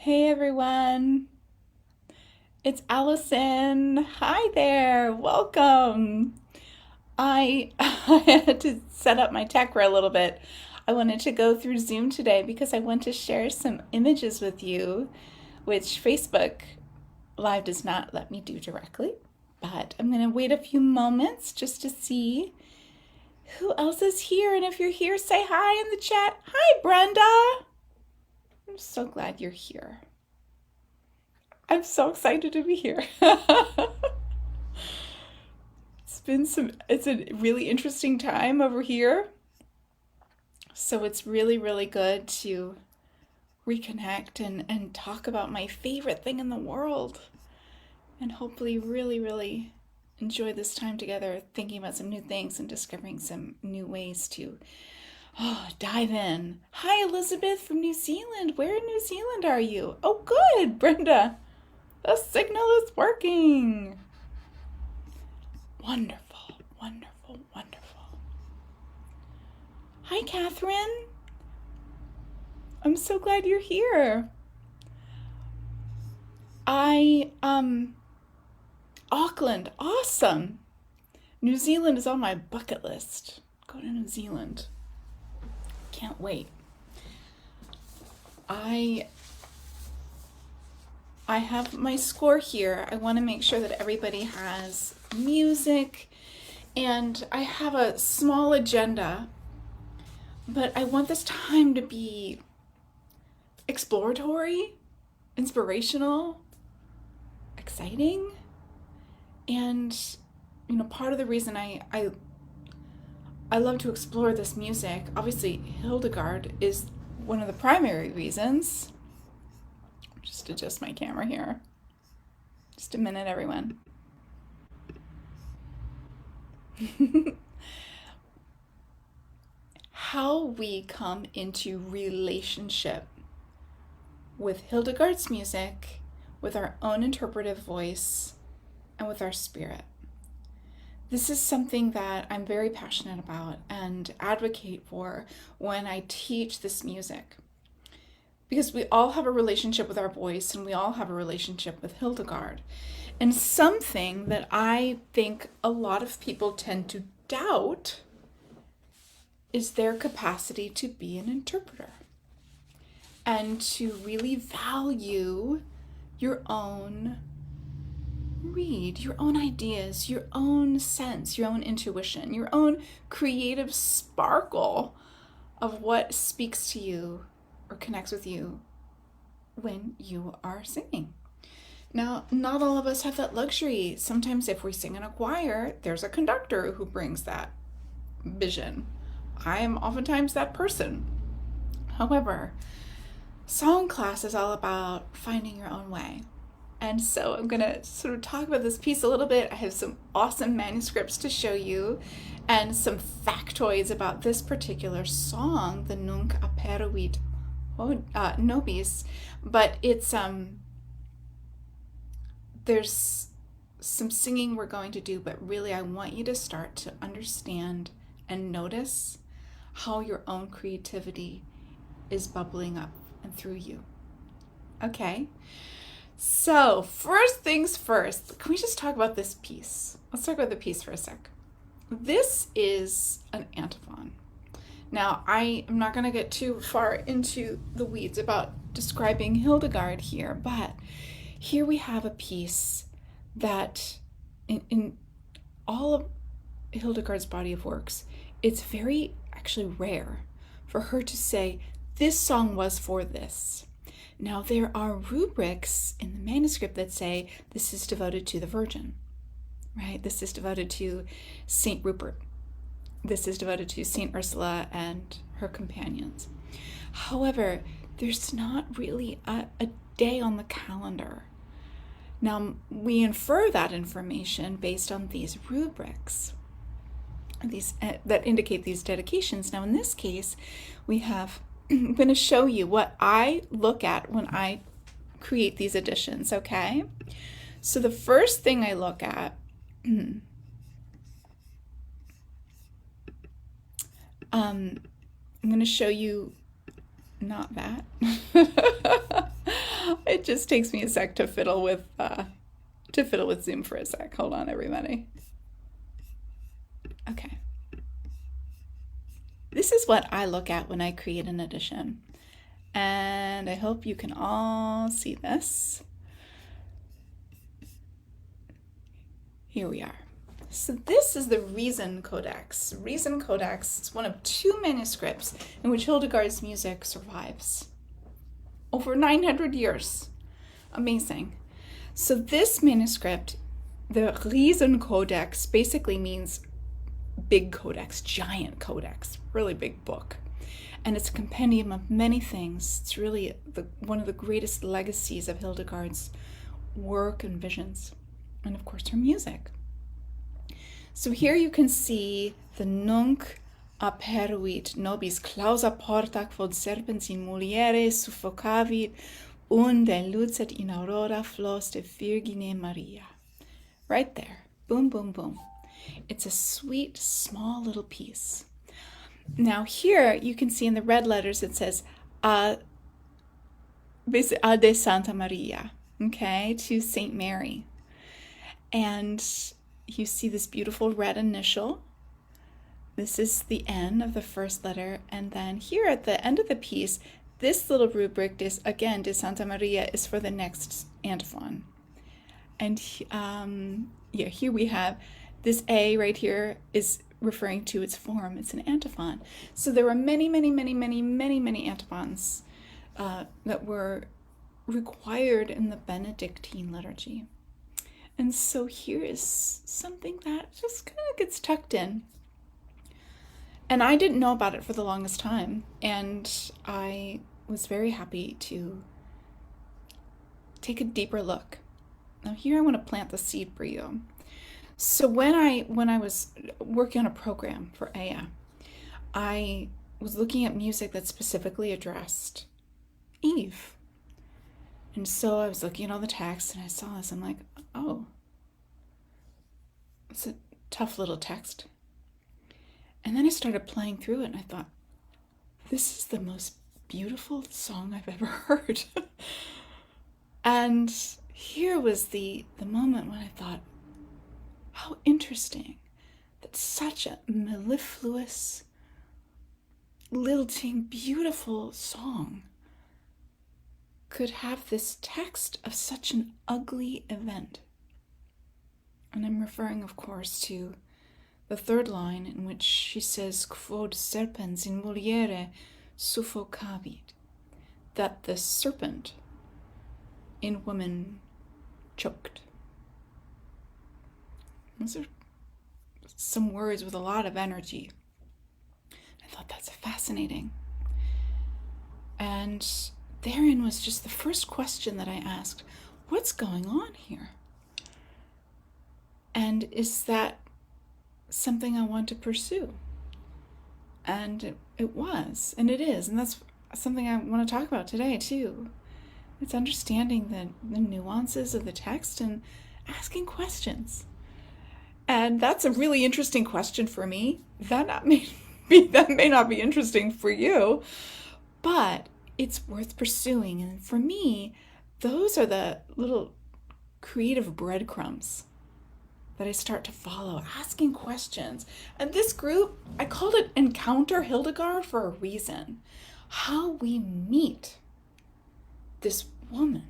Hey everyone, it's Allison. Hi there, welcome. I had to set up my tech for a little bit. I wanted to go through Zoom today because I want to share some images with you, which Facebook Live does not let me do directly. But I'm going to wait a few moments just to see who else is here. And if you're here, say hi in the chat. Hi, Brenda. I'm so glad you're here. I'm so excited to be here. It's a really interesting time over here. So it's really, really good to reconnect and talk about my favorite thing in the world. And hopefully really, really enjoy this time together thinking about some new things and discovering some new ways to dive in. Hi, Elizabeth from New Zealand. Where in New Zealand are you? Oh, good, Brenda. The signal is working. Wonderful, wonderful, wonderful. Hi, Catherine. I'm so glad you're here. Auckland, awesome. New Zealand is on my bucket list. Go to New Zealand. Can't wait. I have my score here. I want to make sure that everybody has music, and I have a small agenda, but I want this time to be exploratory, inspirational, exciting, and part of the reason I love to explore this music, obviously Hildegard is one of the primary reasons. Just adjust my camera here. Just a minute, everyone. How we come into relationship with Hildegard's music, with our own interpretive voice, and with our spirit. This is something that I'm very passionate about and advocate for when I teach this music. Because we all have a relationship with our voice and we all have a relationship with Hildegard. And something that I think a lot of people tend to doubt is their capacity to be an interpreter and to really value your own read, your own ideas, your own sense, your own intuition, your own creative sparkle of what speaks to you or connects with you when you are singing. Now, not all of us have that luxury. Sometimes if we sing in a choir, there's a conductor who brings that vision. I am oftentimes that person. However, song class is all about finding your own way. And so I'm going to sort of talk about this piece a little bit. I have some awesome manuscripts to show you and some factoids about this particular song, the Nunc Aperuit nobis, but it's there's some singing we're going to do, but really I want you to start to understand and notice how your own creativity is bubbling up and through you. Okay, so first things first, can we just talk about this piece? Let's talk about the piece for a sec. This is an antiphon. Now, I am not going to get too far into the weeds about describing Hildegard here, but here we have a piece that in all of Hildegard's body of works, it's very actually rare for her to say, this song was for this. Now, there are rubrics in the manuscript that say this is devoted to the Virgin, right? This is devoted to Saint Rupert. This is devoted to Saint Ursula and her companions. However, there's not really a day on the calendar. Now, we infer that information based on these rubrics, these that indicate these dedications. Now, in this case, we have, I'm going to show you what I look at when I create these editions, okay? So the first thing I look at, I'm going to show you, not that. It just takes me a sec to fiddle with Zoom for a sec. Hold on, everybody. Okay. This is what I look at when I create an edition. And I hope you can all see this. Here we are. So this is the Riesencodex. Riesencodex is one of 2 manuscripts in which Hildegard's music survives. Over 900 years. Amazing. So this manuscript, the Riesencodex, basically means big codex, giant codex, really big book. And it's a compendium of many things. It's really one of the greatest legacies of Hildegard's work and visions. And of course, her music. So here you can see the Nunc Aperuit nobis clausa porta quod serpens in muliere suffocavit unde lucet in aurora flos de Virgine Maria. Right there. Boom, boom, boom. It's a sweet, small little piece. Now here you can see in the red letters it says A de Santa Maria, okay, to Saint Mary. And you see this beautiful red initial. This is the N of the first letter. And then here at the end of the piece, this little rubric is, again, de Santa Maria, is for the next antiphon. And here we have this A right here is referring to its form. It's an antiphon. So there were many, many, many, many, many, many antiphons that were required in the Benedictine liturgy. And so here is something that just kind of gets tucked in. And I didn't know about it for the longest time. And I was very happy to take a deeper look. Now here I want to plant the seed for you. So when I was working on a program for Aya, I was looking at music that specifically addressed Eve. And so I was looking at all the texts and I saw this. I'm like, oh, it's a tough little text. And then I started playing through it and I thought, this is the most beautiful song I've ever heard. And here was the moment when I thought, how interesting that such a mellifluous, lilting, beautiful song could have this text of such an ugly event. And I'm referring, of course, to the third line in which she says, quod serpens in muliere suffocavit, that the serpent in woman choked. Those are some words with a lot of energy. I thought that's fascinating. And therein was just the first question that I asked, what's going on here? And is that something I want to pursue? And it was, and it is, and that's something I want to talk about today too. It's understanding the nuances of the text and asking questions. And that's a really interesting question for me. That may not be interesting for you, but it's worth pursuing. And for me, those are the little creative breadcrumbs that I start to follow, asking questions. And this group, I called it Encounter Hildegard for a reason. How we meet this woman,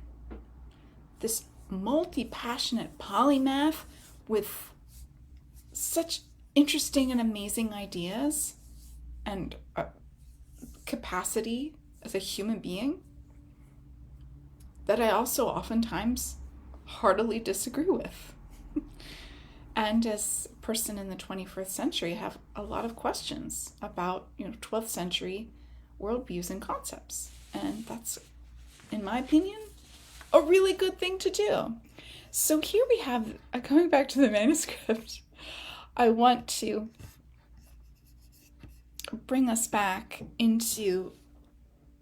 this multi-passionate polymath with such interesting and amazing ideas and capacity as a human being that I also oftentimes heartily disagree with. And as a person in the 21st century, I have a lot of questions about 12th century worldviews and concepts. And that's, in my opinion, a really good thing to do. So here we have, coming back to the manuscript, I want to bring us back into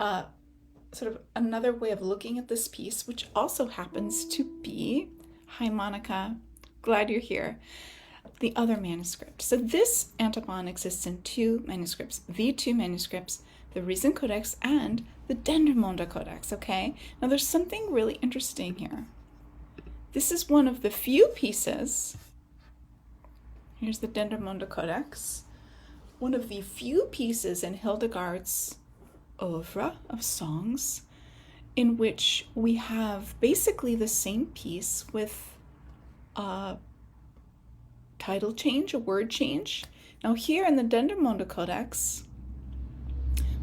sort of another way of looking at this piece, which also happens to be, hi Monica, glad you're here, the other manuscript. So this antiphon exists in 2 manuscripts, the 2 manuscripts the Riesencodex and the Dendermonde Codex, okay? Now there's something really interesting here. This is one of the few pieces, here's the Dendermonde Codex, one of the few pieces in Hildegard's oeuvre of songs in which we have basically the same piece with a title change, a word change. Now here in the Dendermonde Codex,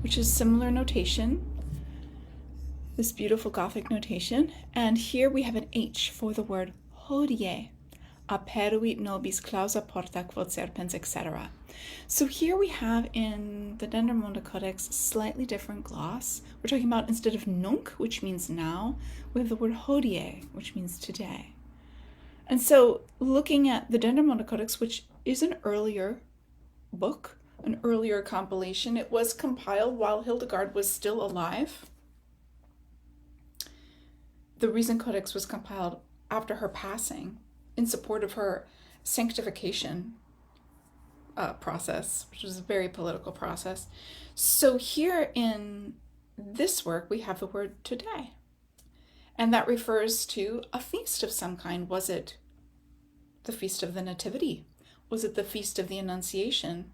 which is similar notation, this beautiful Gothic notation, and here we have an H for the word hodie, aperuit nobis clausa porta quod serpens, etc. So here we have in the Dendermonde Codex slightly different gloss. We're talking about, instead of nunc, which means now, we have the word hodie, which means today. And so looking at the Dendermonde Codex, which is an earlier book, an earlier compilation, it was compiled while Hildegard was still alive. The Riesencodex was compiled after her passing in support of her sanctification process, which was a very political process. So here in this work, we have the word today. And that refers to a feast of some kind. Was it the Feast of the Nativity? Was it the Feast of the Annunciation,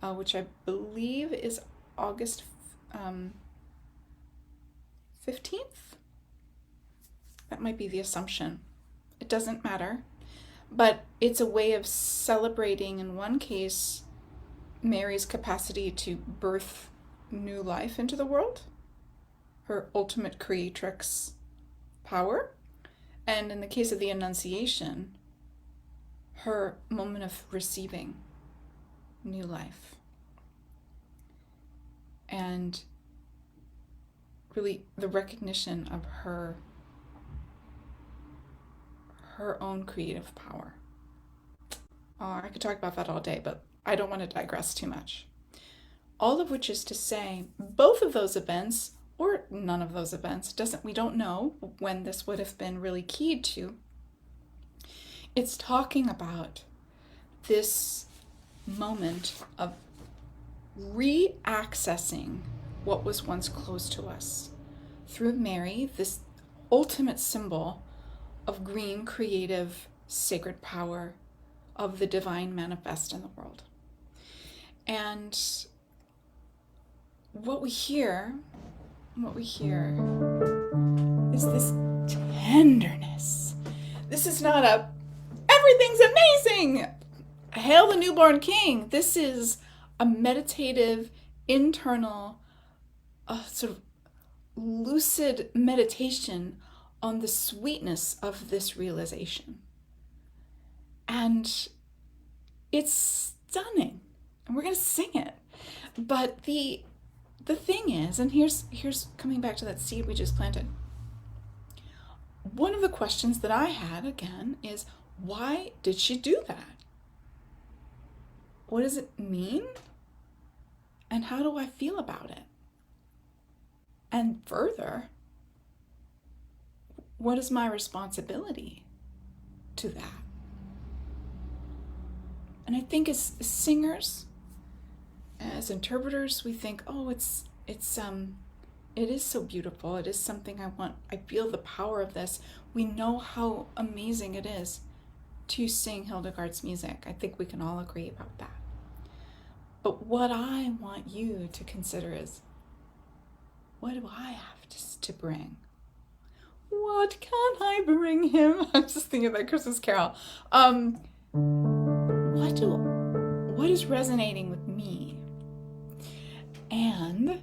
which I believe is August 15th? That might be the assumption. It doesn't matter. But it's a way of celebrating, in one case, Mary's capacity to birth new life into the world, her ultimate creatrix power, and in the case of the Annunciation, her moment of receiving new life. And really the recognition of her own creative power. I could talk about that all day, but I don't want to digress too much. All of which is to say, both of those events, or none of those events, we don't know when this would have been really keyed to. It's talking about this moment of re-accessing what was once close to us through Mary, this ultimate symbol of green, creative, sacred power of the divine manifest in the world. And what we hear is this tenderness. This is not a, everything's amazing, hail the newborn king. This is a meditative, internal, sort of lucid meditation on the sweetness of this realization. And it's stunning. And we're going to sing it. But the thing is, and here's coming back to that seed we just planted. One of the questions that I had, again, is why did she do that? What does it mean? And how do I feel about it? And further, what is my responsibility to that? And I think as singers, as interpreters, we think, oh, it is so beautiful. It is something I want. I feel the power of this. We know how amazing it is to sing Hildegard's music. I think we can all agree about that. But what I want you to consider is, what do I have to bring? What can I bring him? I'm just thinking of that Christmas carol. What is resonating with me? And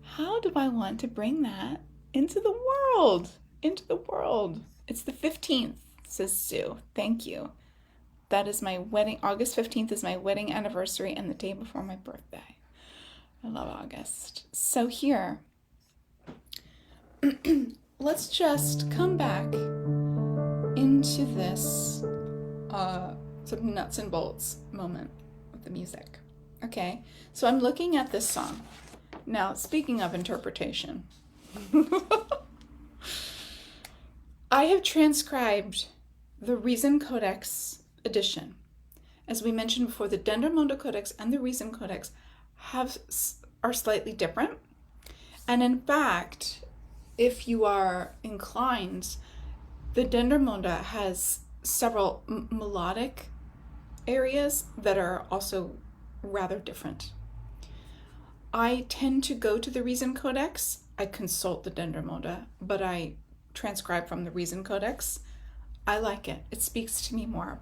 how do I want to bring that into the world? Into the world. It's the 15th, says Sue. Thank you. That is my wedding. August 15th is my wedding anniversary and the day before my birthday. I love August. So here, let's just come back into this sort of nuts and bolts moment with the music. Okay, so I'm looking at this song. Now, speaking of interpretation, I have transcribed the Riesencodex edition. As we mentioned before, the Dendermonde Codex and the Riesencodex have are slightly different. And in fact, if you are inclined, the Dendermonde has several melodic areas that are also rather different. I tend to go to the Riesencodex. I consult the Dendermonde, but I transcribe from the Riesencodex. I like it. It speaks to me more.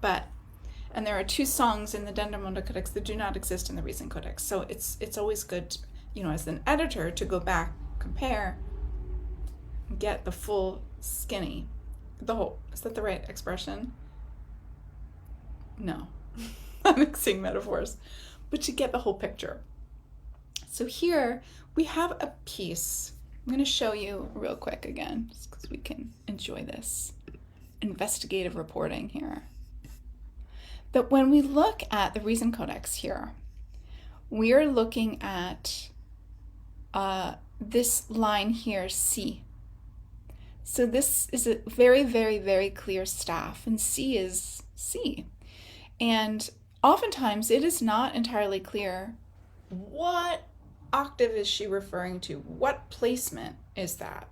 And there are 2 songs in the Dendermonde Codex that do not exist in the Riesencodex. So it's always good, as an editor, to go back, compare, and get the full skinny. Is that the right expression? No. I'm mixing metaphors. But to get the whole picture. So here we have a piece. I'm going to show you real quick again, just because we can enjoy this investigative reporting here. That when we look at the Riesencodex here, we are looking at this line here, C. So this is a very, very, very clear staff, and C is C. And oftentimes it is not entirely clear what octave is she referring to? What placement is that?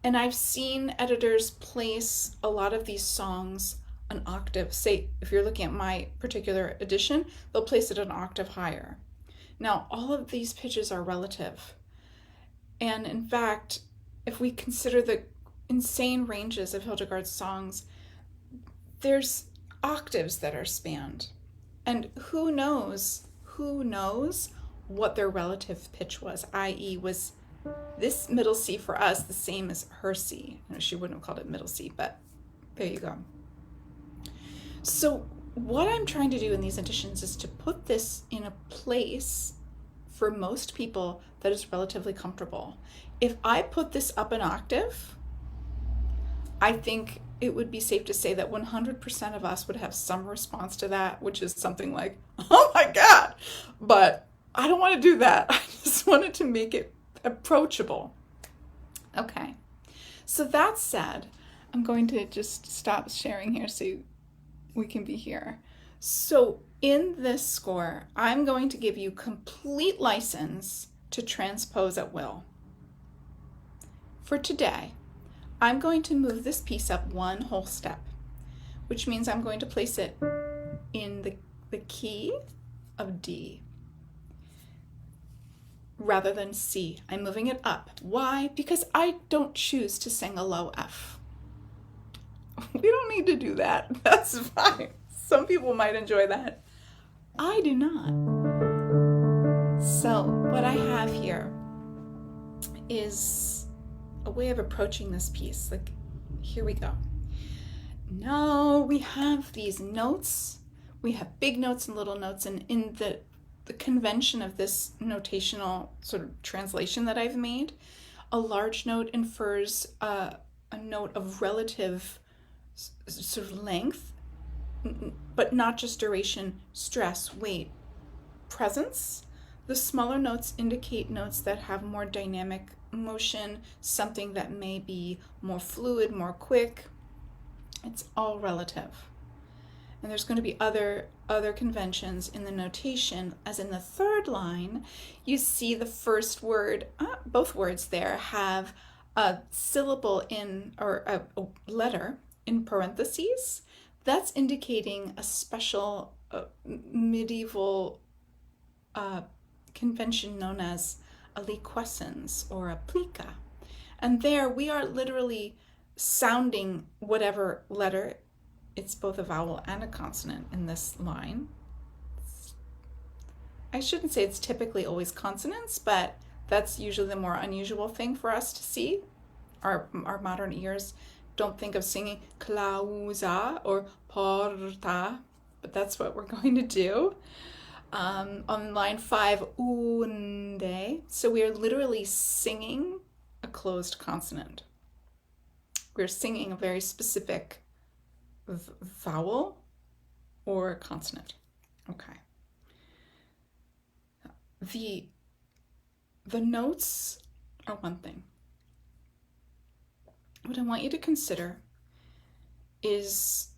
And I've seen editors place a lot of these songs an octave. Say, if you're looking at my particular edition, they'll place it an octave higher. Now, all of these pitches are relative. And in fact, if we consider the insane ranges of Hildegard's songs, there's octaves that are spanned. And who knows what their relative pitch was, i.e. was this middle C for us the same as her C? She wouldn't have called it middle C, but there you go. So what I'm trying to do in these editions is to put this in a place for most people that is relatively comfortable. If I put this up an octave, I think it would be safe to say that 100% of us would have some response to that, which is something like, oh my God, but I don't want to do that. I just wanted to make it approachable. Okay, so that said, I'm going to just stop sharing here so we can be here. So in this score, I'm going to give you complete license to transpose at will. For today, I'm going to move this piece up 1 whole step, which means I'm going to place it in the key of D rather than C. I'm moving it up. Why? Because I don't choose to sing a low F. We don't need to do that. That's fine. Some people might enjoy that. I do not. So what I have here is a way of approaching this piece. Like, here we go. Now we have these notes. We have big notes and little notes, and in the convention of this notational sort of translation that I've made, a large note infers a note of relative sort of length, but not just duration, stress, weight, presence. The smaller notes indicate notes that have more dynamic motion, something that may be more fluid, more quick. It's all relative. And there's going to be other conventions in the notation, as in the 3rd line, you see the first word, both words there have a syllable or a letter in parentheses. That's indicating a special medieval convention known as a liquescence or a plica. And there we are literally sounding whatever letter. It's both a vowel and a consonant in this line. I shouldn't say it's typically always consonants, but that's usually the more unusual thing for us to see. Our modern ears don't think of singing clausa or porta, but that's what we're going to do. On line 5, unde. So we are literally singing a closed consonant. We're singing a very specific vowel or consonant. Okay. The notes are one thing. What I want you to consider is,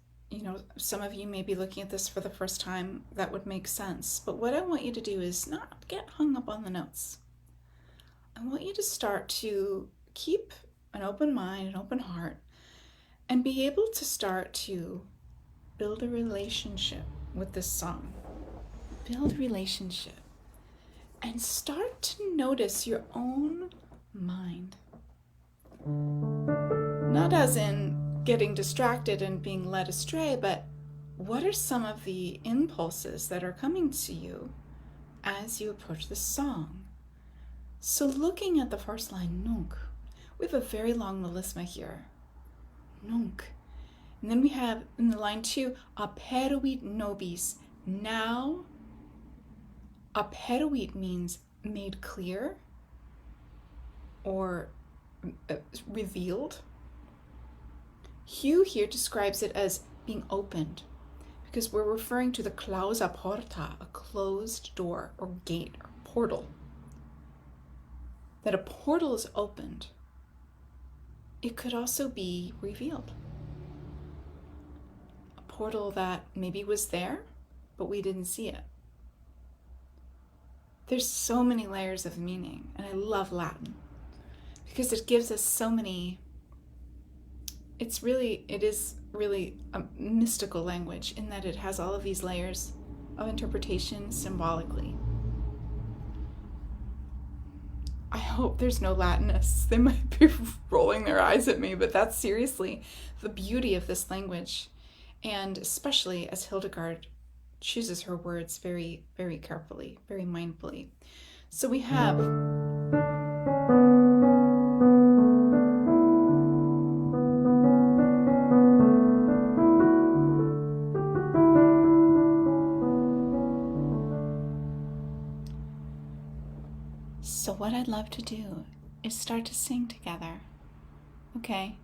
some of you may be looking at this for the first time. That would make sense. But what I want you to do is not get hung up on the notes. I want you to start to keep an open mind, an open heart, and be able to start to build a relationship with this song. Build relationship. And start to notice your own mind. Not as in getting distracted and being led astray, but what are some of the impulses that are coming to you as you approach the song? So looking at the first line, Nunc, we have a very long melisma here. Nunc. And then we have in the line 2, Aperuit nobis. Now, Aperuit means made clear or revealed. Hugh here describes it as being opened because we're referring to the clausa porta, a closed door or gate or portal. That a portal is opened. It could also be revealed. A portal that maybe was there, but we didn't see it. There's so many layers of meaning, and I love Latin because it gives us so many. It is really a mystical language in that it has all of these layers of interpretation symbolically. I hope there's no Latinists. They might be rolling their eyes at me, but that's seriously the beauty of this language. And especially as Hildegard chooses her words very, very carefully, very mindfully. So we have So what I'd love to do is start to sing together. Okay?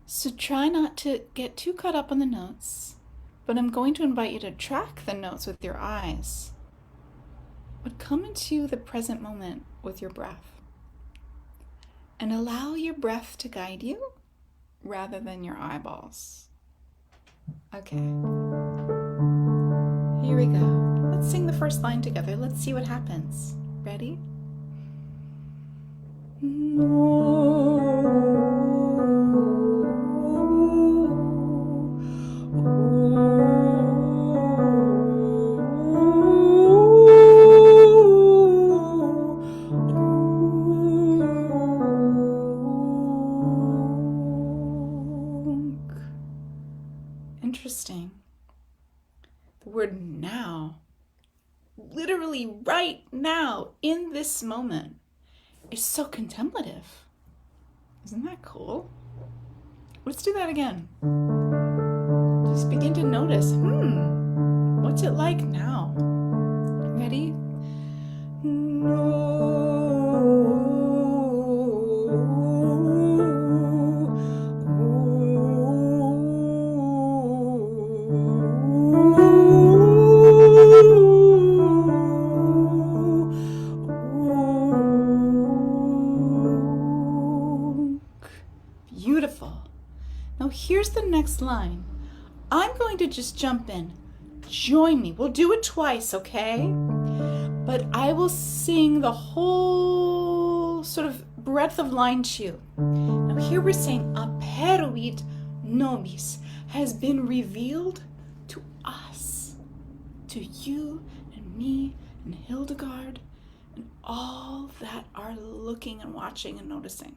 So try not to get too caught up on the notes, but I'm going to invite you to track the notes with your eyes. But come into the present moment with your breath. And allow your breath to guide you rather than your eyeballs. Okay. Here we go. Let's sing the first line together. Let's see what happens. Ready? Interesting. The word now, literally right now, in this moment, is so contemplative. Isn't that cool? Let's do that again. Just begin to notice, what's it like now? Ready? Beautiful. Now here's the next line. I'm going to just jump in. Join me. We'll do it twice, okay? But I will sing the whole sort of breadth of line 2. Now here we're saying Aperuit nobis has been revealed to us, to you and me and Hildegard and all that are looking and watching and noticing.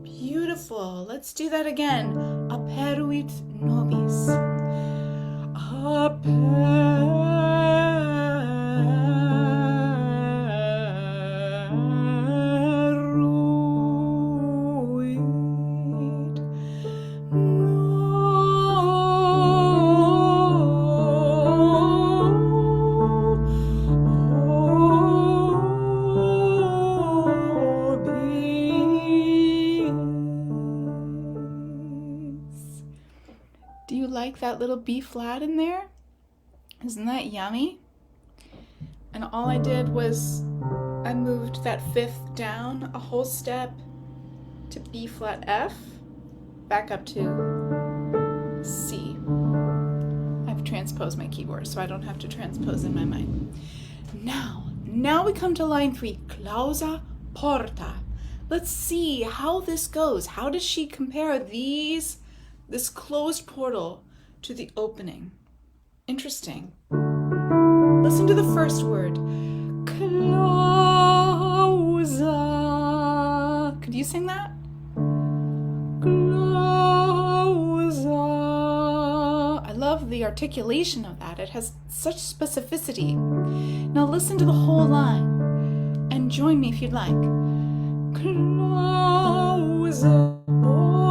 Beautiful. Let's do that again. Aperuit nobis. like that little B flat in there? Isn't that yummy? And all I did was I moved that fifth down a whole step to B flat F, back up to C. I've transposed my keyboard so I don't have to transpose in my mind. Now we come to line 3, clausa porta. Let's see how this goes. How does she compare this closed portal to the opening? Interesting. Listen to the first word. Clausa. Could you sing that? Clausa. I love the articulation of that. It has such specificity. Now listen to the whole line and join me if you'd like. Clausa porta.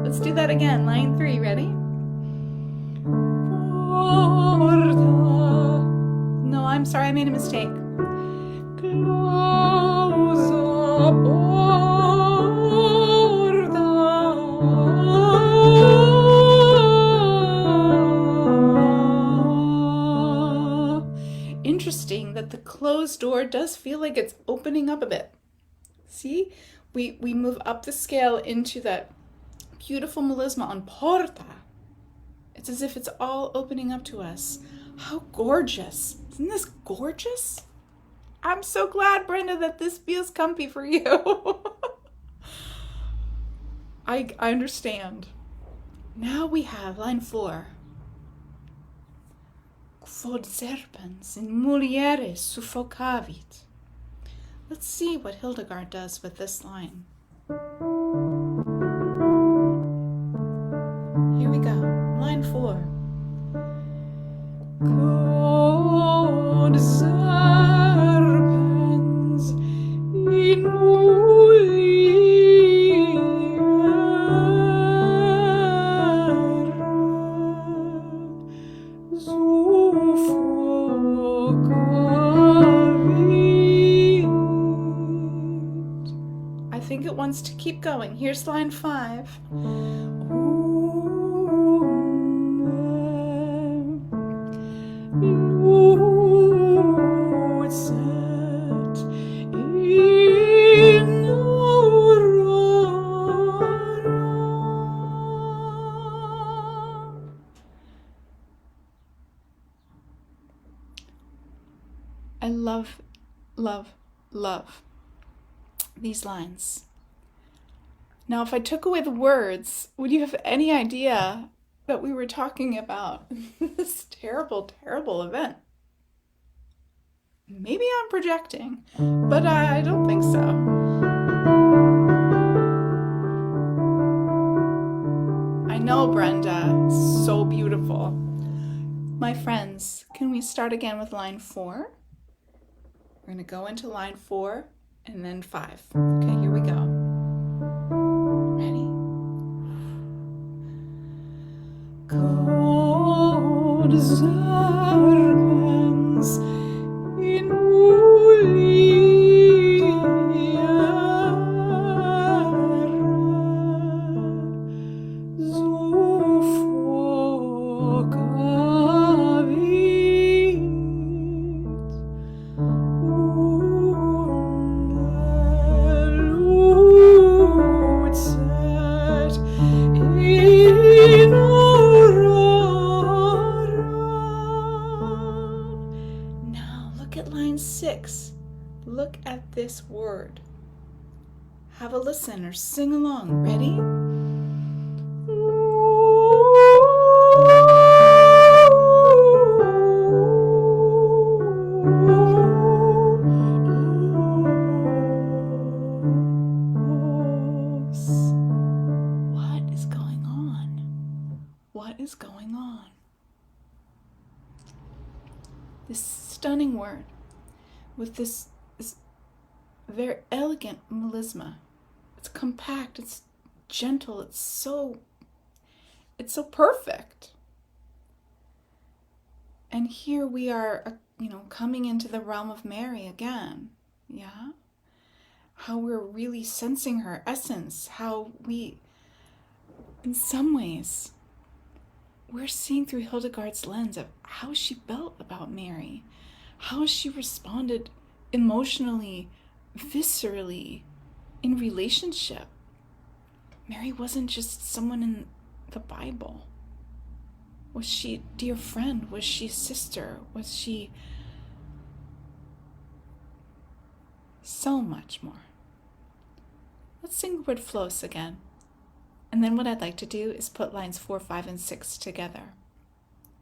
Let's do that again. Line 3, ready? Porta. No, I'm sorry, I made a mistake. Clausa porta. Interesting that the closed door does feel like it's opening up a bit. See? We move up the scale into that beautiful melisma on porta. It's as if it's all opening up to us. How gorgeous. Isn't this gorgeous? I'm so glad, Brenda, that this feels comfy for you. I understand. Now we have line 4. Quod serpens in mulieres suffocavit. Let's see what Hildegard does with this line. Here we go. Line 4. Quod serpens in mulieres suffocavit. I think it wants to keep going. Here's line 5. I love, love, love these lines. Now, if I took away the words, would you have any idea that we were talking about this terrible, terrible event? Maybe I'm projecting, but I don't think so. I know, Brenda, so beautiful. My friends, can we start again with line 4? We're going to go into line 4 and then 5. Okay, here we go. Ready? Quod serpens in mulieres Look at this word. Have a listen or sing along. Ready? What is going on? What is going on? This stunning word with this very elegant melisma. It's compact, it's gentle, it's so perfect. And here we are, coming into the realm of Mary again. Yeah? How we're really sensing her essence, how we, in some ways, we're seeing through Hildegard's lens of how she felt about Mary, how she responded emotionally, viscerally, in relationship. Mary wasn't just someone in the Bible. Was she a dear friend? Was she a sister? Was she so much more? Let's sing the word "flos" again. And then what I'd like to do is put lines 4, 5, and 6 together,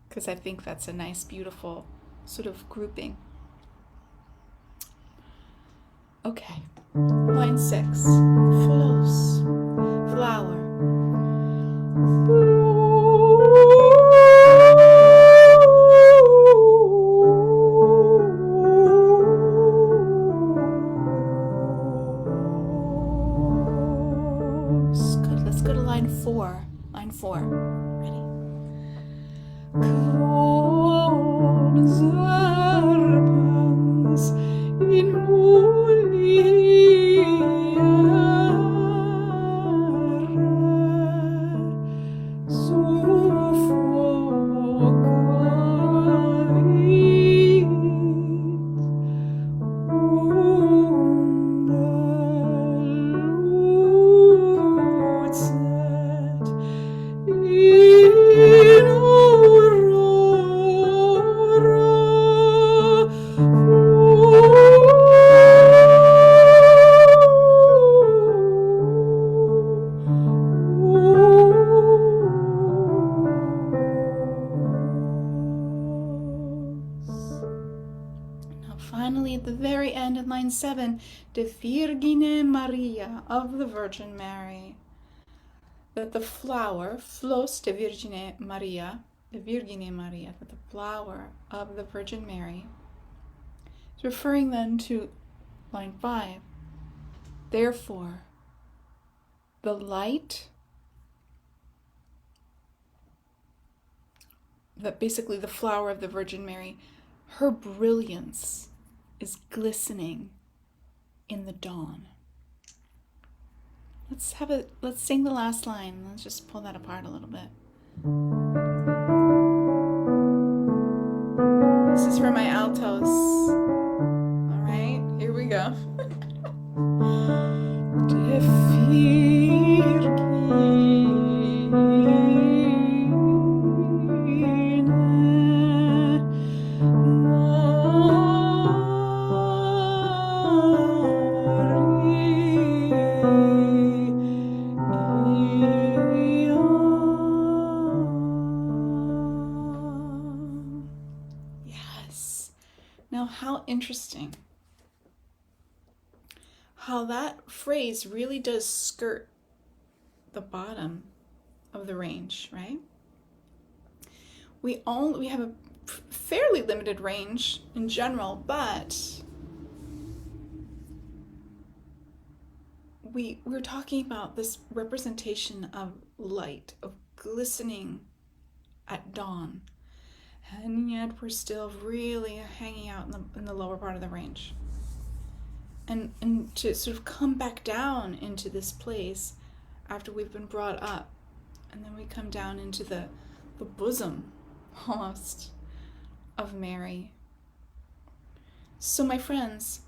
because I think that's a nice, beautiful sort of grouping. Okay, line 6, "flos," flower. Good, let's go to line 4. Line 4. Ready? Cum serpens in Finally, at the very end in line 7, De Virgine Maria, of the Virgin Mary. That the flower, "flos de Virgine Maria," the Virgine Maria, that the flower of the Virgin Mary, is referring then to line 5. Therefore, the light, that basically the flower of the Virgin Mary, her brilliance is glistening in the dawn. Let's sing the last line. Let's just pull that apart a little bit. This is for my altos. All right, here we go. Now, how interesting how that phrase really does skirt the bottom of the range, right? We have a fairly limited range in general, but we're talking about this representation of light, of glistening at dawn. And yet we're still really hanging out in the lower part of the range. And to sort of come back down into this place after we've been brought up. And then we come down into the bosom, almost, of Mary. So my friends,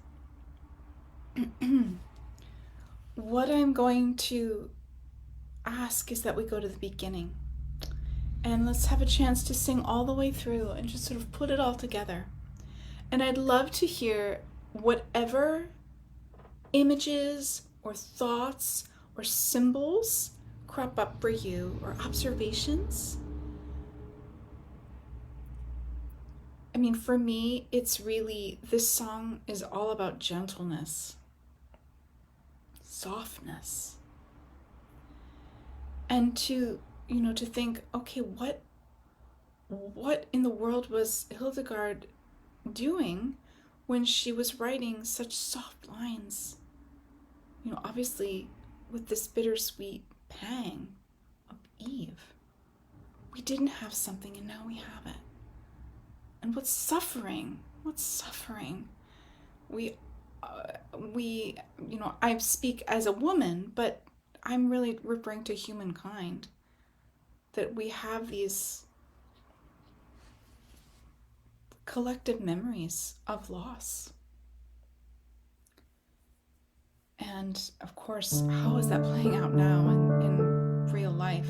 what I'm going to ask is that we go to the beginning. And let's have a chance to sing all the way through and just sort of put it all together. And I'd love to hear whatever images or thoughts or symbols crop up for you, or observations. I mean, for me, it's really, this song is all about gentleness, softness. And to think, okay, what in the world was Hildegard doing when she was writing such soft lines? Obviously with this bittersweet pang of Eve. We didn't have something and now we have it. And what's suffering? What's suffering? We, I speak as a woman, but I'm really referring to humankind. That we have these collective memories of loss. And of course, how is that playing out now in real life?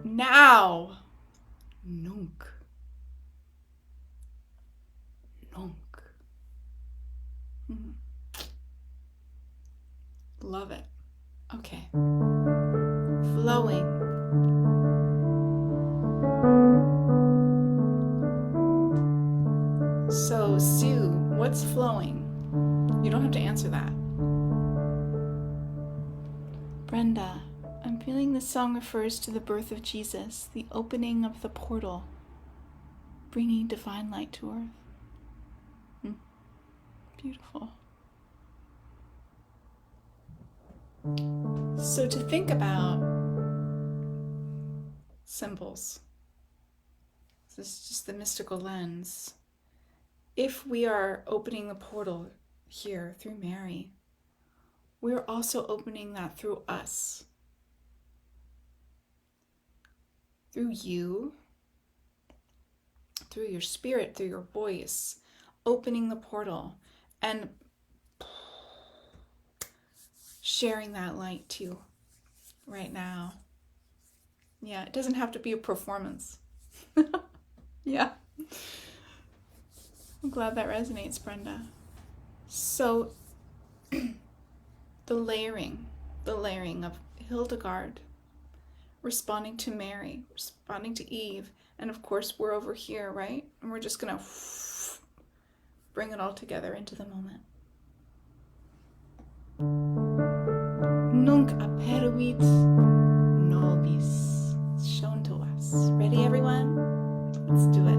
Now! Nunc. Love it. Okay. Flowing. So, Sue, what's flowing? You don't have to answer that. Brenda, I'm feeling this song refers to the birth of Jesus, the opening of the portal, bringing divine light to earth. Beautiful. So to think about symbols, this is just the mystical lens. If we are opening the portal here through Mary, we're also opening that through us. Through you, through your spirit, through your voice, opening the portal and sharing that light too, right now. Yeah, it doesn't have to be a performance. Yeah. I'm glad that resonates, Brenda. So, the layering of Hildegard responding to Mary, responding to Eve, and of course we're over here, right? And we're just gonna bring it all together into the moment. Nunc Aperuit nobis. It's shown to us. Ready, everyone? Let's do it.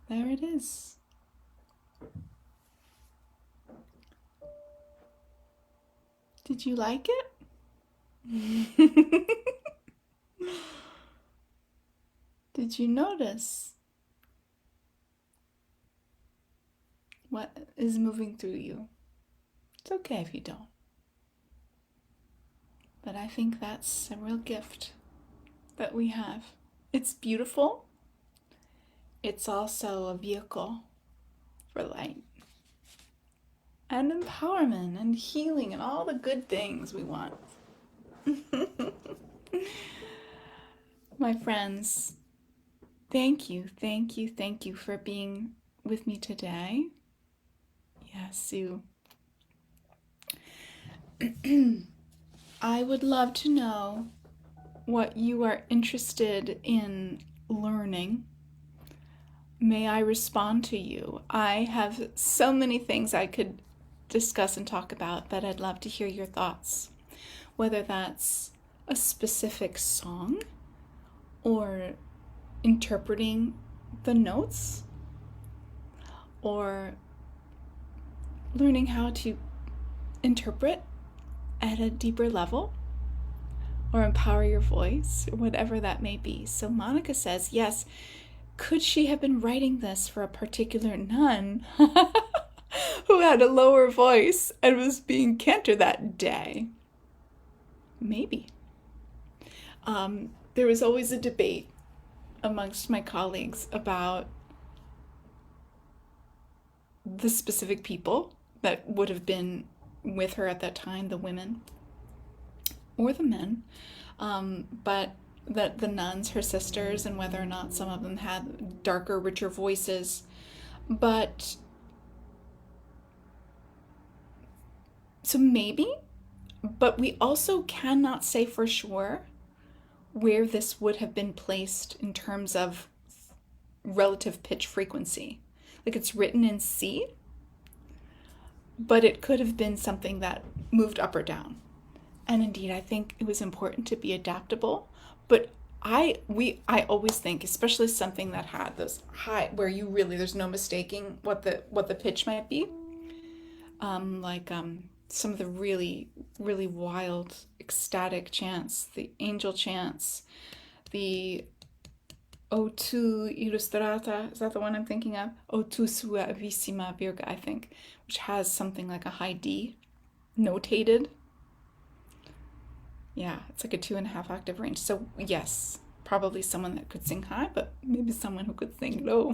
There it is. Did you like it? Did you notice what is moving through you? It's okay if you don't. But I think that's a real gift that we have. It's beautiful. It's also a vehicle for light and empowerment and healing and all the good things we want. My friends, thank you for being with me today. Yes, Sue. I would love to know what you are interested in learning. May I respond to you? I have so many things I could discuss and talk about, but I'd love to hear your thoughts. Whether that's a specific song or interpreting the notes or learning how to interpret at a deeper level or empower your voice, or whatever that may be. So Monica says, yes, could she have been writing this for a particular nun who had a lower voice and was being cantor that day? Maybe. There was always a debate amongst my colleagues about the specific people that would have been with her at that time, the women or the men, but the nuns, her sisters, and whether or not some of them had darker, richer voices. But so maybe, but we also cannot say for sure where this would have been placed in terms of relative pitch frequency. Like, it's written in C, but it could have been something that moved up or down. And indeed, I think it was important to be adaptable. But I always think, especially something that had those high, where you really, there's no mistaking what the pitch might be. Some of the really, really wild, ecstatic chants, the angel chants, the O tu illustrata, is that the one I'm thinking of? O tu sua vissima virga, I think, which has something like a high D notated. Yeah, it's like a 2.5 octave range. So yes, probably someone that could sing high, but maybe someone who could sing low.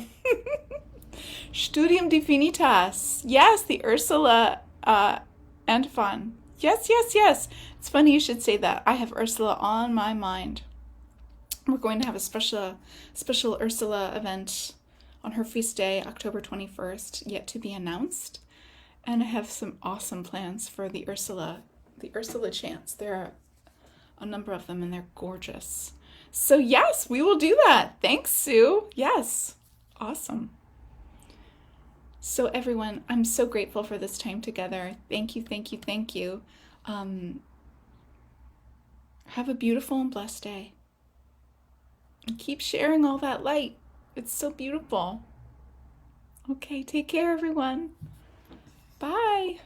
Studium Divinitas. Yes, the Ursula antiphon. Yes. It's funny you should say that. I have Ursula on my mind. We're going to have a special Ursula event on her feast day, October 21st, yet to be announced. And I have some awesome plans for the Ursula chants. There are a number of them, and they're gorgeous. So yes, we will do that. Thanks, Sue. Yes. Awesome. So everyone, I'm so grateful for this time together. Thank you. Have a beautiful and blessed day. And keep sharing all that light. It's so beautiful. Okay, take care, everyone. Bye.